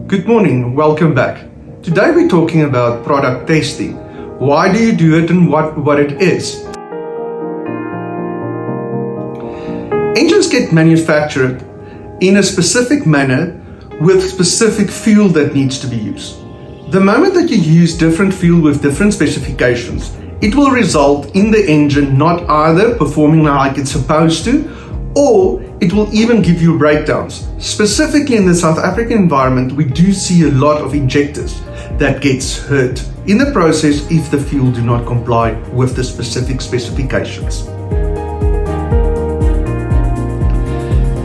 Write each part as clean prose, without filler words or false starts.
Good morning, welcome back. Today we're talking about product testing. Why do you do it and what it is? Engines get manufactured in a specific manner with specific fuel that needs to be used. The moment that you use different fuel with different specifications, it will result in the engine not either performing like it's supposed to, or it will even give you breakdowns. Specifically in the South African environment, we do see a lot of injectors that gets hurt in the process if the fuel do not comply with the specific specifications.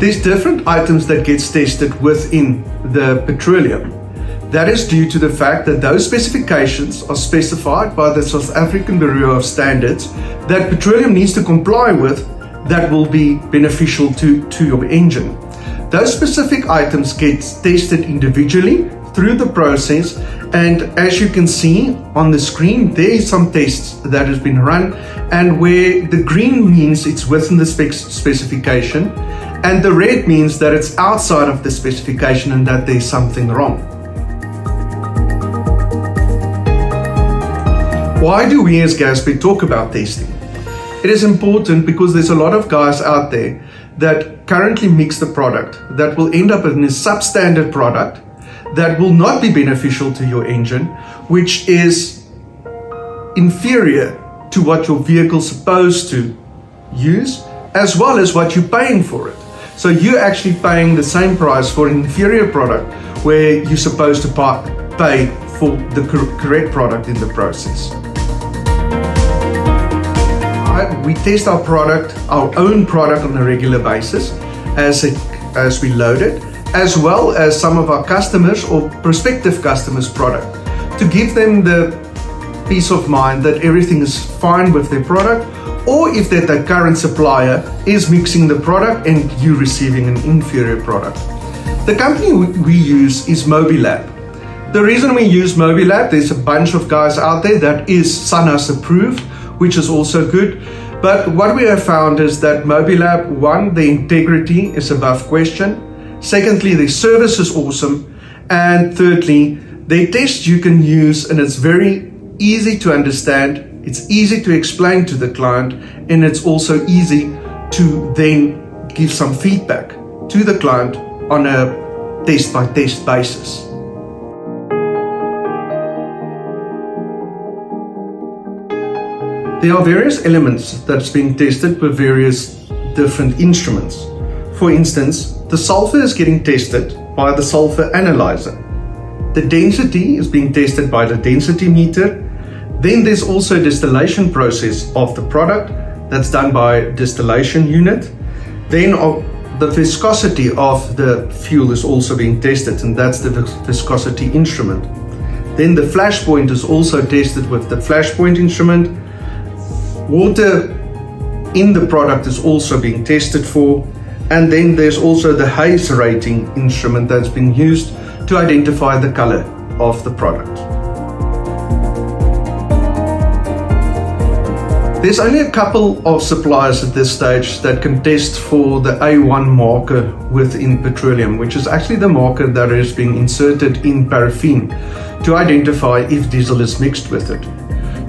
There's different items that gets tested within the Petroleum. That is due to the fact that those specifications are specified by the South African Bureau of Standards that Petroleum needs to comply with that will be beneficial to your engine. Those specific items get tested individually through the process, and as you can see on the screen, there is some tests that has been run, and where the green means it's within the specification, and the red means that it's outside of the specification and that there's something wrong. Why do we as Gasped talk about testing? It is important because there's a lot of guys out there that currently mix the product that will end up in a substandard product that will not be beneficial to your engine, which is inferior to what your vehicle's supposed to use, as well as what you're paying for it. So you're actually paying the same price for an inferior product where you're supposed to pay for the correct product in the process. We test our own product on a regular basis as we load it, as well as some of our customers or prospective customers' product, to give them the peace of mind that everything is fine with their product, or if that the current supplier is mixing the product and you receiving an inferior product. The company we use is Mobilab. The reason we use Mobilab, there's a bunch of guys out there that is SANHAS approved, which is also good. But what we have found is that Mobilab, one, the integrity is above question. Secondly, the service is awesome. And thirdly, the test you can use, and it's very easy to understand. It's easy to explain to the client, and it's also easy to then give some feedback to the client on a test-by-test basis. There are various elements that's being tested with various different instruments. For instance, the sulfur is getting tested by the sulfur analyzer. The density is being tested by the density meter. Then there's also a distillation process of the product that's done by a distillation unit. Then the viscosity of the fuel is also being tested, and that's the viscosity instrument. Then the flash point is also tested with the flash point instrument. Water in the product is also being tested for, and then there's also the haze rating instrument that's been used to identify the color of the product. There's only a couple of suppliers at this stage that can test for the A1 marker within Petroleum, which is actually the marker that is being inserted in paraffin to identify if diesel is mixed with it.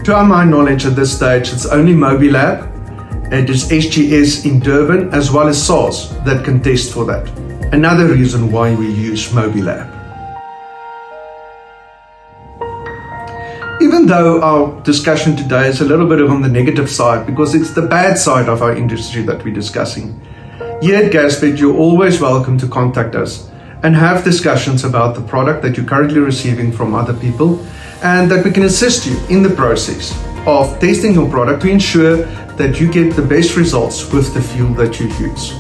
To my knowledge at this stage, it's only Mobilab, it is SGS in Durban, as well as SARS that can test for that. Another reason why we use Mobilab. Even though our discussion today is a little bit on the negative side, because it's the bad side of our industry that we're discussing, here at Gasped, you're always welcome to contact us and have discussions about the product that you're currently receiving from other people, and that we can assist you in the process of testing your product to ensure that you get the best results with the fuel that you use.